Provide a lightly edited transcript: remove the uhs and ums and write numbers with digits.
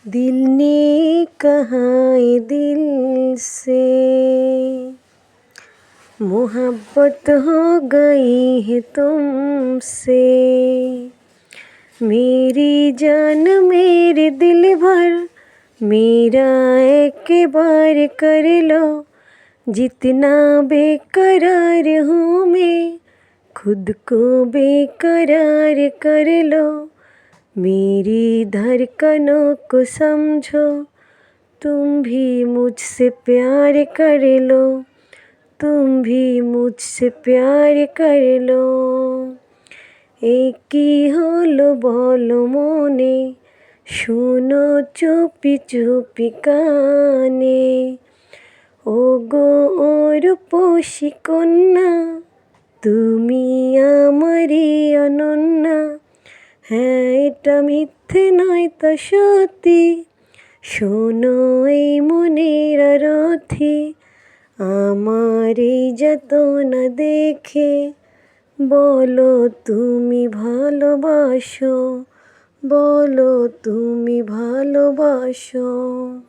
दिल ने कहा ये दिल से मोहब्बत हो गई है तुमसे। मेरी जान मेरे दिल भर मेरा एक बार कर लो। जितना बेकरार हूँ मैं खुद को बेकरार कर लो। मेरी धड़कनों को समझो, तुम भी मुझसे प्यार कर लो। तुम भी मुझसे प्यार कर लो। একই হলো বলো মনে, শোনো চুপি চুপি কানে। ওগো রূপসী কন্যা, তুমি আমারই অনন্যা। হ্যাঁ, এটা মিথ্যে নয় তো সত্যি, শোনো এই মনের আরতি। আমার এই যাতনা দেখে বলো তুমি ভালোবাসো, বলো তুমি ভালোবাসো।